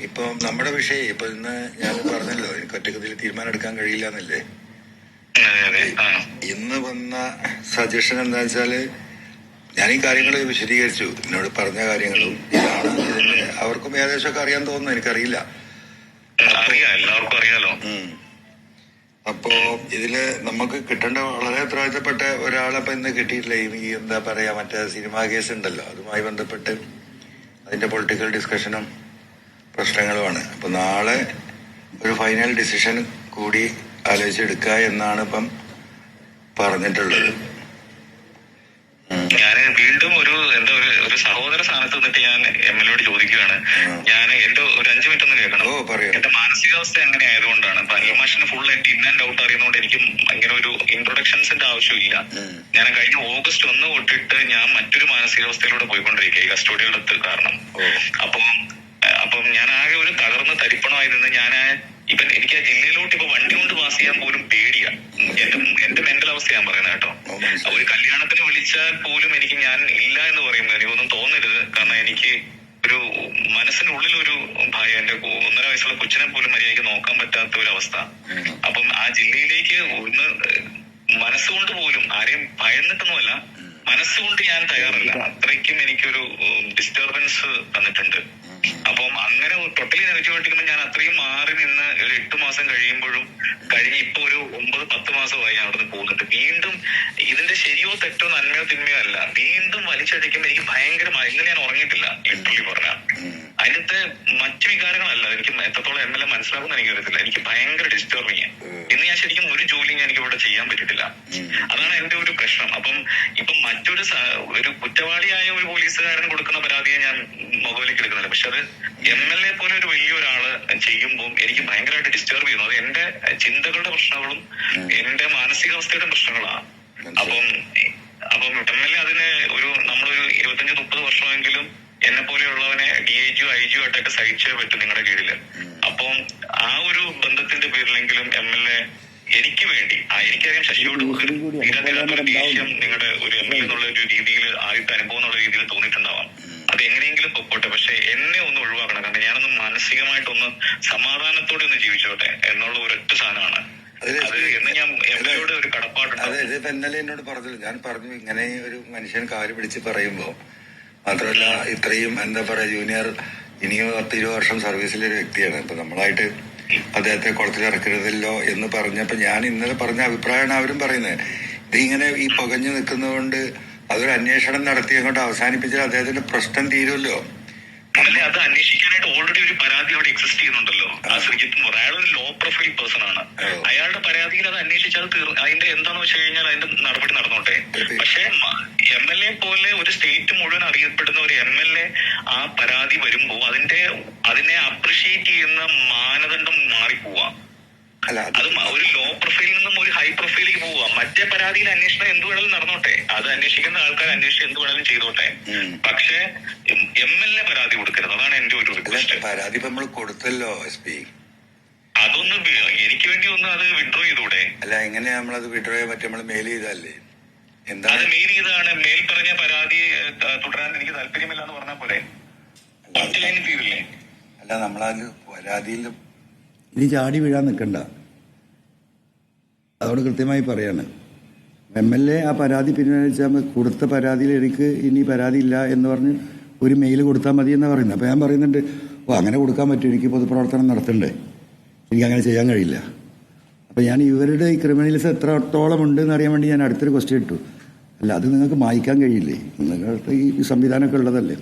ഇപ്പം നമ്മുടെ വിഷയം ഇപ്പൊ ഇന്ന് ഞാൻ പറഞ്ഞല്ലോ, എനിക്ക് ഒറ്റക്കത്തിൽ തീരുമാനം എടുക്കാൻ കഴിയില്ല എന്നല്ലേ. ഇന്ന് വന്ന സജഷൻ എന്താ വെച്ചാല്, ഞാൻ ഈ കാര്യങ്ങൾ വിശദീകരിച്ചു, എന്നോട് പറഞ്ഞ കാര്യങ്ങളും ഇതാണ്. ഇതിന് അവർക്കും ഏകദേശമൊക്കെ അറിയാൻ തോന്നുന്നു, എനിക്കറിയില്ല. എല്ലാവർക്കും അറിയാലോ. അപ്പോ ഇതില് നമുക്ക് കിട്ടേണ്ട വളരെ ഉത്തരവാദിത്തപ്പെട്ട ഒരാളെ ഇപ്പൊ ഇന്ന് കിട്ടിയിട്ടില്ല. ഈ എന്താ പറയാ, മറ്റേ സിനിമാ കേസ് ഉണ്ടല്ലോ, അതുമായി ബന്ധപ്പെട്ട് അതിന്റെ പൊളിറ്റിക്കൽ ഡിസ്കഷനും പ്രശ്നങ്ങളുമാണ്. അപ്പൊ നാളെ ഒരു ഫൈനൽ ഡിസിഷൻ കൂടി ആലോചിച്ചെടുക്കുക എന്നാണ് ഇപ്പം പറഞ്ഞിട്ടുള്ളത്. ഞാൻ വീണ്ടും ഒരു സഹോദര സ്ഥാനത്ത് നിന്നിട്ട് ഞാൻ എംഎൽഎയോട് ചോദിക്കുകയാണ്. ഞാൻ എന്റെ ഒരു 5 മിനിറ്റ് ഒന്ന് കേൾക്കണം. എന്റെ മാനസികാവസ്ഥ എങ്ങനെ ആയതുകൊണ്ടാണ് ഈ മാഷിന് ഫുൾ എന്റെ ഇൻ ആൻഡ് ഔട്ട് അറിയുന്നതുകൊണ്ട് എനിക്ക് ഇങ്ങനെ ഒരു ഇൻട്രൊഡക്ഷൻസിന്റെ ആവശ്യമില്ല. ഞാൻ കഴിഞ്ഞ ഓഗസ്റ്റ് 1 തൊട്ടിട്ട് ഞാൻ മറ്റൊരു മാനസികാവസ്ഥയിലൂടെ പോയിക്കൊണ്ടിരിക്കുക, ഈ കസ്റ്റോഡിയുടെ കാരണം. അപ്പം ഞാൻ ആകെ ഒരു തകർന്ന് തരിപ്പണമായി നിന്ന് ഇപ്പൊ എനിക്ക് ആ ജില്ലയിലോട്ട് ഇപ്പൊ വണ്ടി കൊണ്ട് പാസ് ചെയ്യാൻ പോലും പേടിയാ. എന്റെ മെന്റൽ അവസ്ഥ ഞാൻ പറയുന്നത് കേട്ടോ. ഒരു കല്യാണത്തിന് വിളിച്ചാൽ പോലും എനിക്ക് ഞാൻ ഇല്ല എന്ന് പറയുന്നത് എനിക്കൊന്നും തോന്നരുത്. കാരണം എനിക്ക് ഒരു മനസ്സിനുള്ളിൽ ഒരു ഭയം, എന്റെ 1.5 വയസ്സുള്ള കൊച്ചിനെ പോലും മര്യാദയ്ക്ക് നോക്കാൻ പറ്റാത്ത ഒരു അവസ്ഥ. അപ്പം ആ ജില്ലയിലേക്ക് ഒന്ന് മനസ്സുകൊണ്ട് പോലും, ആരെയും ഭയന്നിട്ടൊന്നുമല്ല, മനസ്സുകൊണ്ട് ഞാൻ തയ്യാറല്ല. അത്രയ്ക്കും എനിക്കൊരു ഡിസ്റ്റർബൻസ് തന്നിട്ടുണ്ട്. അപ്പം അങ്ങനെ ടോട്ടലി നെഗറ്റീവായിട്ടിരിക്കുമ്പോൾ ഞാൻ അത്രയും മാറി നിന്ന് ഒരു 8 മാസം കഴിയുമ്പോഴും ഇപ്പൊ ഒരു 9-10 മാസമായി ഞാൻ അവിടുന്ന് പോകുന്നുണ്ട്. വീണ്ടും ഇതിന്റെ ശരിയോ തെറ്റോ നന്മയോ തിന്മയോ അല്ല, വീണ്ടും വലിച്ചടിക്കുമ്പോൾ എനിക്ക് ഭയങ്കരമായി, ഇങ്ങനെ ഞാൻ ഉറങ്ങിയിട്ടില്ല ലിറ്ററലി പറഞ്ഞാൽ. അതിനകത്ത് മറ്റു വികാരങ്ങളല്ല, എനിക്ക് എത്രത്തോളം എംഎൽഎ മനസ്സിലാക്കുന്ന എനിക്ക് അറിയത്തില്ല. എനിക്ക് ഭയങ്കര ഡിസ്റ്റർബിങ്. ഇന്ന് ഞാൻ ശരിക്കും ഒരു ജോലിയും എനിക്ക് ഇവിടെ ചെയ്യാൻ പറ്റിയിട്ടില്ല. അതാണ് എന്റെ ഒരു പ്രശ്നം. ഇപ്പം മറ്റൊരു കുറ്റവാളിയായ ഒരു പോലീസുകാരൻ കൊടുക്കുന്ന പരാതിയെ ഞാൻ മുഖവിലേക്ക് എടുക്കുന്നില്ല. പക്ഷെ അത് എംഎൽഎ പോലെ ഒരു വലിയൊരാള് ചെയ്യുമ്പോൾ എനിക്ക് ഭയങ്കരമായിട്ട് ഡിസ്റ്റർബ് ചെയ്യുന്നു. അത് എന്റെ ചിന്തകളുടെ പ്രശ്നങ്ങളും എന്റെ മാനസികാവസ്ഥയുടെ പ്രശ്നങ്ങളാണ്. അപ്പം എംഎൽഎ അതിന് നമ്മളൊരു 25-30 വർഷമെങ്കിലും എന്നെ പോലെയുള്ളവനെ DIG-യോ IG-യോ ആയിട്ടൊക്കെ സഹിച്ചേ പറ്റും നിങ്ങളുടെ കീഴില്. അപ്പം ആ ഒരു ബന്ധത്തിന്റെ പേരിലെങ്കിലും എംഎൽഎ എനിക്ക് വേണ്ടി, എനിക്കറിയാം ശശിയോട് തീരാത്തൊരു ദേഷ്യം നിങ്ങളുടെ ഒരു എംഎൽഎ എന്നുള്ള ഒരു രീതിയിൽ, ആദ്യത്തെ അനുഭവം എന്നുള്ള രീതിയിൽ തോന്നിയിട്ടുണ്ടാവാം. അത് എങ്ങനെയെങ്കിലും പൊക്കോട്ടെ, പക്ഷെ എന്നെ ഒന്ന് ഒഴിവാക്കണം. കാരണം ഞാനൊന്ന് മാനസികമായിട്ടൊന്ന് സമാധാനത്തോടെ ഒന്ന് ജീവിച്ചോട്ടെ എന്നുള്ള ഒരൊറ്റ സാധനമാണ് അത് എന്ന് ഞാൻ എംഎൽഎയോട് ഒരു കടപ്പാടുണ്ട്. അതെ, ഇതിപ്പോ ഇന്നലെ എന്നോട് പറഞ്ഞില്ല, ഞാൻ പറഞ്ഞു ഇങ്ങനെ ഒരു മനുഷ്യൻ കാല് പിടിച്ച് പറയുമ്പോ, മാത്രമല്ല ഇത്രയും എന്താ പറയാ ജൂനിയർ, ഇനിയും 10-20 വർഷം സർവീസിലൊരു വ്യക്തിയാണ്. ഇപ്പൊ നമ്മളായിട്ട് അദ്ദേഹത്തെ കുളത്തിലിറക്കരുതല്ലോ എന്ന് പറഞ്ഞപ്പോ ഞാൻ ഇന്നലെ പറഞ്ഞ അഭിപ്രായമാണ് അവരും പറയുന്നത്. ഇതിങ്ങനെ ഈ പുകഞ്ഞു നിൽക്കുന്നതുകൊണ്ട് അതൊരു അന്വേഷണം നടത്തി അങ്ങോട്ട് അവസാനിപ്പിച്ചാൽ അദ്ദേഹത്തിന്റെ പ്രശ്നം തീരുമല്ലോ. അല്ലെ, അത് അന്വേഷിക്കാനായിട്ട് ഓൾറെഡി ഒരു പരാതി അവിടെ എക്സിസ്റ്റ് ചെയ്യുന്നുണ്ടല്ലോ. ആ ശ്രീജിത്ത് എന്ന് പറയുന്നത് അയാളൊരു ലോ പ്രൊഫൈൽ പേഴ്സൺ ആണ്. അയാളുടെ പരാതിയിൽ അത് അന്വേഷിച്ചാൽ അതിന്റെ എന്താന്ന് വെച്ച് കഴിഞ്ഞാൽ അതിന്റെ നടപടി നടന്നോട്ടെ. പക്ഷെ എംഎൽഎ പോലെ ഒരു സ്റ്റേറ്റ് മുഴുവൻ അറിയപ്പെടുന്ന ഒരു എംഎൽഎ ആ പരാതി വരുമ്പോ അതിനെ അപ്രിഷിയേറ്റ് ചെയ്യുന്ന മാനദണ്ഡം മാറിപ്പോവാ. അത് ഒരു ലോ പ്രൊഫൈലിൽ നിന്നും ഒരു ഹൈ പ്രൊഫൈലിലേക്ക് പോവുക. മറ്റേ പരാതിയിൽ അന്വേഷണം എന്ത് വേണമെങ്കിലും നടന്നോട്ടെ, അത് അന്വേഷിക്കുന്ന ആൾക്കാർ അന്വേഷിച്ച് എന്ത് വേണമെങ്കിലും ചെയ്തോട്ടെ. പക്ഷെ എംഎൽഎ പരാതി കൊടുക്കരുത്, അതാണ് എന്റെ ഒരു റിക്വസ്റ്റ്. പരാതി നമ്മൾ കൊടുത്തല്ലോ SP, അതൊന്ന് എനിക്ക് വേണ്ടി ഒന്ന് അത് വിഡ്രോ ചെയ്തൂടെ? അല്ല, എങ്ങനെ നമ്മളത് വിഡ്രോ ചെയ്യാൻ പറ്റും? നമ്മൾ മെയിൽ ചെയ്തല്ലേ? അത് മെയിൽ ചെയ്താണ്. മെയിൽ പറഞ്ഞ പരാതി തുടരാൻ എനിക്ക് താല്പര്യമില്ല എന്ന് പറഞ്ഞാൽ പോലെ തീരില്ലേ? അല്ല, നമ്മളത് പരാതിയിൽ ഇനി ചാടി വീഴാൻ നിൽക്കണ്ട, അതോട് കൃത്യമായി പറയാണ്. MLA ആ പരാതി പിൻവലിച്ചാൽ കൊടുത്ത പരാതിയിൽ എനിക്ക് ഇനി പരാതി ഇല്ല എന്ന് പറഞ്ഞ് ഒരു മെയിൽ കൊടുത്താൽ മതി എന്നാണ് പറയുന്നത്. അപ്പോൾ ഞാൻ പറയുന്നുണ്ട്, അങ്ങനെ കൊടുക്കാൻ പറ്റും, എനിക്ക് പൊതുപ്രവർത്തനം നടത്തണ്ടേ, എനിക്ക് അങ്ങനെ ചെയ്യാൻ കഴിയില്ല. അപ്പോൾ ഞാൻ ഇവരുടെ ഈ ക്രിമിനൽസ് എത്രത്തോളം ഉണ്ട് എന്ന് അറിയാൻ വേണ്ടി ഞാൻ അടുത്തൊരു ക്വസ്റ്റ്യൻ ഇട്ടു. അല്ല, അത് നിങ്ങൾക്ക് മായ്ക്കാൻ കഴിയില്ലേ? നിങ്ങൾക്ക് ഈ സംവിധാനമൊക്കെ ഉള്ളതല്ലേ,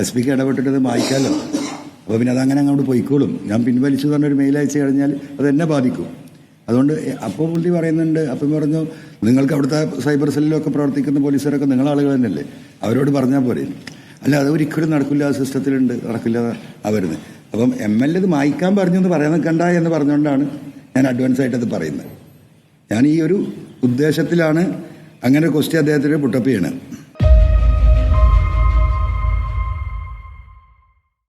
SP-ക്ക് ഇടപെട്ടിട്ട് അത് മായ്ക്കാമല്ലോ. അപ്പോൾ പിന്നെ അതങ്ങനെ അങ്ങോട്ട് പോയിക്കോളും. ഞാൻ പിൻവലിച്ചു പറഞ്ഞൊരു മെയിൽ അയച്ചു കഴിഞ്ഞാൽ അത് എന്നെ ബാധിക്കും. അതുകൊണ്ട് അപ്പോൾ പുള്ളി പറയുന്നുണ്ട്, അപ്പം പറഞ്ഞു, നിങ്ങൾക്ക് അവിടുത്തെ സൈബർ സെല്ലിലൊക്കെ പ്രവർത്തിക്കുന്ന പോലീസുകാരൊക്കെ നിങ്ങളാളുകൾ തന്നെയല്ലേ, അവരോട് പറഞ്ഞാൽ പോരെ. അല്ല, അത് ഒരിക്കലും നടക്കില്ല, ആ സിസ്റ്റത്തിലുണ്ട്, നടക്കില്ല അവരുന്ന്. അപ്പം MLA ഇത് മായ്ക്കാൻ പറഞ്ഞു എന്ന് പറയാൻ നിൽക്കണ്ട എന്ന് പറഞ്ഞുകൊണ്ടാണ് ഞാൻ അഡ്വാൻസ് ആയിട്ടത് പറയുന്നത്. ഞാൻ ഈ ഒരു ഉദ്ദേശത്തിലാണ് അങ്ങനെ ക്വസ്റ്റ്യൻ അദ്ദേഹത്തിന് പുട്ടപ്പ് ചെയ്യണത്.